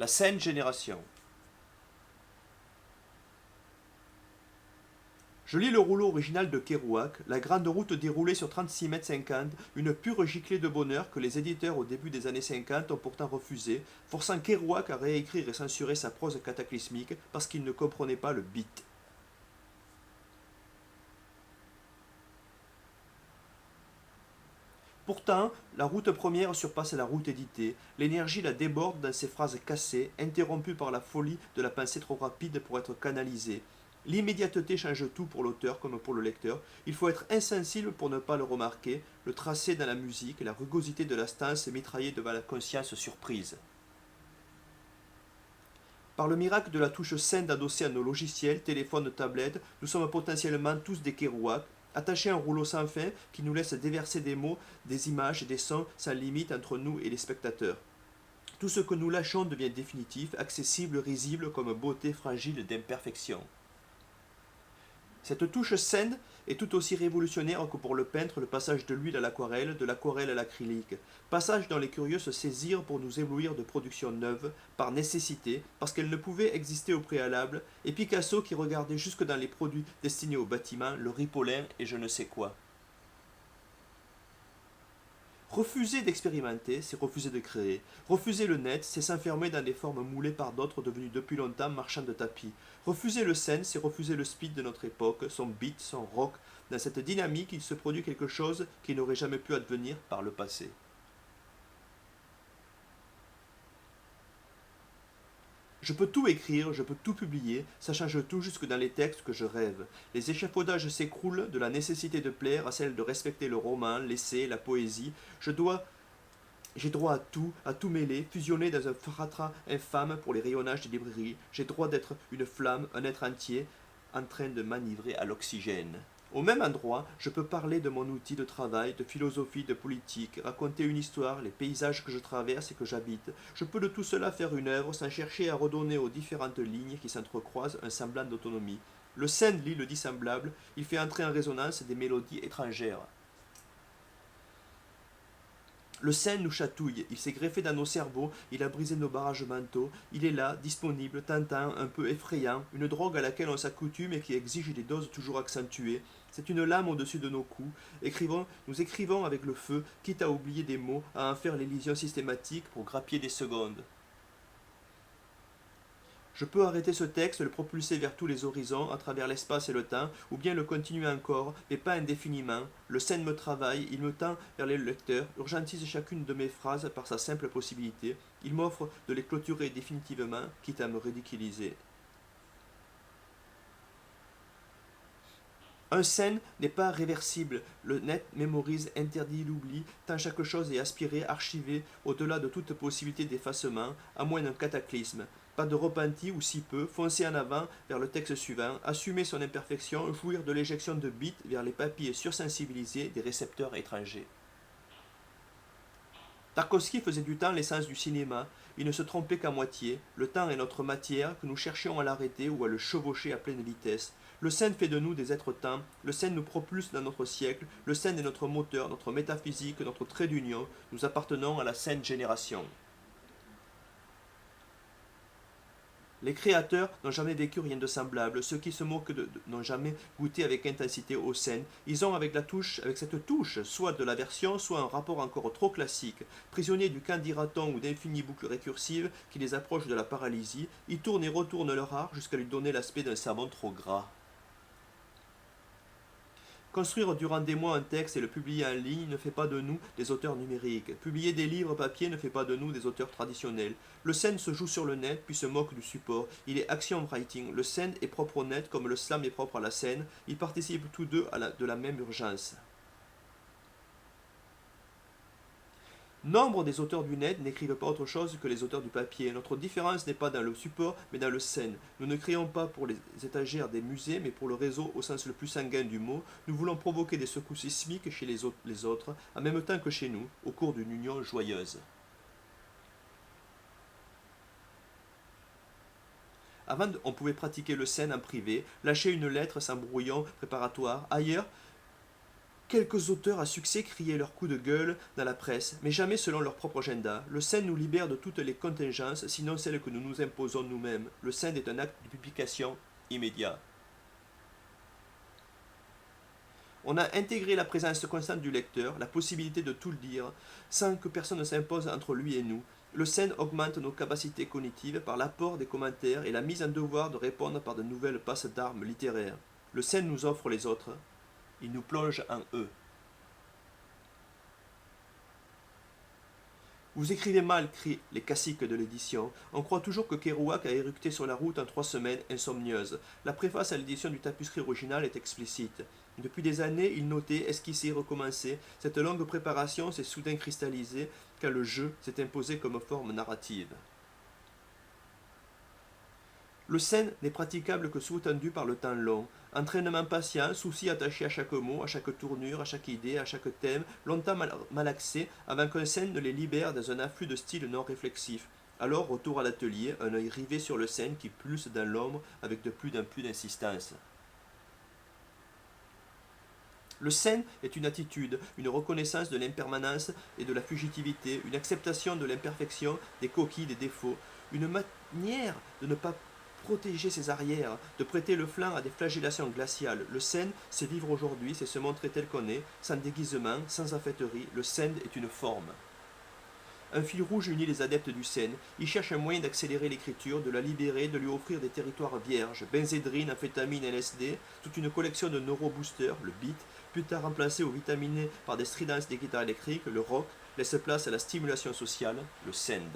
La scène génération. Je lis le rouleau original de Kerouac, la grande route déroulée sur 36 mètres 50, une pure giclée de bonheur que les éditeurs au début des années 50 ont pourtant refusé, forçant Kerouac à réécrire et censurer sa prose cataclysmique parce qu'il ne comprenait pas le beat. Pourtant, la route première surpasse la route éditée. L'énergie la déborde dans ses phrases cassées, interrompues par la folie de la pensée trop rapide pour être canalisée. L'immédiateté change tout pour l'auteur comme pour le lecteur. Il faut être insensible pour ne pas le remarquer. Le tracé dans la musique, la rugosité de la stance mitraillée devant la conscience surprise. Par le miracle de la touche scène adossée à nos logiciels, téléphones, tablettes, nous sommes potentiellement tous des Kerouac, attachés à un rouleau sans fin qui nous laisse déverser des mots, des images et des sons sans limite entre nous et les spectateurs. Tout ce que nous lâchons devient définitif, accessible, risible comme beauté fragile d'imperfection. Cette touche scène est tout aussi révolutionnaire que pour le peintre le passage de l'huile à l'aquarelle, de l'aquarelle à l'acrylique. Passage dont les curieux se saisirent pour nous éblouir de productions neuves, par nécessité, parce qu'elles ne pouvaient exister au préalable, et Picasso qui regardait jusque dans les produits destinés au bâtiment, le ripolin et je ne sais quoi. Refuser d'expérimenter, c'est refuser de créer. Refuser le net, c'est s'enfermer dans des formes moulées par d'autres devenus depuis longtemps marchands de tapis. Refuser le scène, c'est refuser le speed de notre époque, son beat, son rock. Dans cette dynamique, il se produit quelque chose qui n'aurait jamais pu advenir par le passé. Je peux tout écrire, je peux tout publier, ça change tout jusque dans les textes que je rêve. Les échafaudages s'écroulent de la nécessité de plaire à celle de respecter le roman, l'essai, la poésie. J'ai droit à tout mêler, fusionner dans un fratras infâme pour les rayonnages des librairies. J'ai droit d'être une flamme, un être entier, en train de manivrer à l'oxygène. Au même endroit, je peux parler de mon outil de travail, de philosophie, de politique, raconter une histoire, les paysages que je traverse et que j'habite. Je peux de tout cela faire une œuvre sans chercher à redonner aux différentes lignes qui s'entrecroisent un semblant d'autonomie. Le scène lit le dissemblable, il fait entrer en résonance des mélodies étrangères. Le scène nous chatouille, il s'est greffé dans nos cerveaux, il a brisé nos barrages mentaux, il est là, disponible, tentant, un peu effrayant, une drogue à laquelle on s'accoutume et qui exige des doses toujours accentuées. C'est une lame au-dessus de nos coups. Nous écrivons avec le feu, quitte à oublier des mots, à en faire l'élision systématique pour grappiller des secondes. Je peux arrêter ce texte, le propulser vers tous les horizons, à travers l'espace et le temps, ou bien le continuer encore, mais pas indéfiniment. Le scène me travaille, il me tend vers les lecteurs, urgentise chacune de mes phrases par sa simple possibilité. Il m'offre de les clôturer définitivement, quitte à me ridiculiser. Un scène n'est pas réversible. Le net mémorise, interdit l'oubli, tant chaque chose est aspirée, archivée, au-delà de toute possibilité d'effacement, à moins d'un cataclysme. Pas de repenti ou si peu, foncer en avant vers le texte suivant, assumer son imperfection, jouir de l'éjection de bits vers les papilles sursensibilisées des récepteurs étrangers. Tarkovsky faisait du temps l'essence du cinéma. Il ne se trompait qu'à moitié. Le temps est notre matière, que nous cherchions à l'arrêter ou à le chevaucher à pleine vitesse. Le scène fait de nous des êtres-temps. Le scène nous propulse dans notre siècle. Le scène est notre moteur, notre métaphysique, notre trait d'union. Nous appartenons à la scène génération. Les créateurs n'ont jamais vécu rien de semblable. Ceux qui se moquent n'ont jamais goûté avec intensité aux scènes. Ils ont avec cette touche, soit de l'aversion, soit un rapport encore trop classique. Prisonniers du qu'en dira-t-on ou d'infinies boucles récursives qui les approchent de la paralysie, ils tournent et retournent leur art jusqu'à lui donner l'aspect d'un savon trop gras. Construire durant des mois un texte et le publier en ligne ne fait pas de nous des auteurs numériques. Publier des livres papier ne fait pas de nous des auteurs traditionnels. Le scène se joue sur le net puis se moque du support. Il est action writing. Le scène est propre au net comme le slam est propre à la scène. Ils participent tous deux de la même urgence. Nombre des auteurs du net n'écrivent pas autre chose que les auteurs du papier. Notre différence n'est pas dans le support, mais dans le scène. Nous ne créons pas pour les étagères des musées, mais pour le réseau au sens le plus sanguin du mot. Nous voulons provoquer des secousses sismiques chez les autres, en même temps que chez nous, au cours d'une union joyeuse. Avant, on pouvait pratiquer le scène en privé, lâcher une lettre sans brouillon préparatoire. Ailleurs, Quelques auteurs à succès criaient leur coup de gueule dans la presse, mais jamais selon leur propre agenda. Le Send nous libère de toutes les contingences, sinon celles que nous nous imposons nous-mêmes. Le Send est un acte de publication immédiat. On a intégré la présence constante du lecteur, la possibilité de tout le dire, sans que personne ne s'impose entre lui et nous. Le Send augmente nos capacités cognitives par l'apport des commentaires et la mise en devoir de répondre par de nouvelles passes d'armes littéraires. Le Send nous offre les autres, il nous plonge en eux. Vous écrivez mal, crient les caciques de l'édition. On croit toujours que Kerouac a éructé sur la route en 3 semaines insomnieuses. La préface à l'édition du tapuscrit original est explicite. Depuis des années, il notait, esquissait, recommençait. Cette longue préparation s'est soudain cristallisée quand le jeu s'est imposé comme forme narrative. Le Send n'est praticable que sous-tendu par le temps long. Entraînement patient, souci attaché à chaque mot, à chaque tournure, à chaque idée, à chaque thème, longtemps malaxé, avant qu'un Send ne les libère dans un afflux de style non réflexif. Alors, retour à l'atelier, un œil rivé sur le Send qui pulse dans l'ombre avec de plus en plus d'insistance. Le Send est une attitude, une reconnaissance de l'impermanence et de la fugitivité, une acceptation de l'imperfection, des coquilles, des défauts, une manière de ne pas protéger ses arrières, de prêter le flanc à des flagellations glaciales. Le Send, c'est vivre aujourd'hui, c'est se montrer tel qu'on est, sans déguisement, sans affêterie. Le Send est une forme. Un fil rouge unit les adeptes du Send. Ils cherchent un moyen d'accélérer l'écriture, de la libérer, de lui offrir des territoires vierges. Benzédrine, amphétamine, LSD, toute une collection de neuroboosters, le beat, plus tard remplacé ou vitaminé par des stridences des guitares électriques, le rock, laisse place à la stimulation sociale, le Send.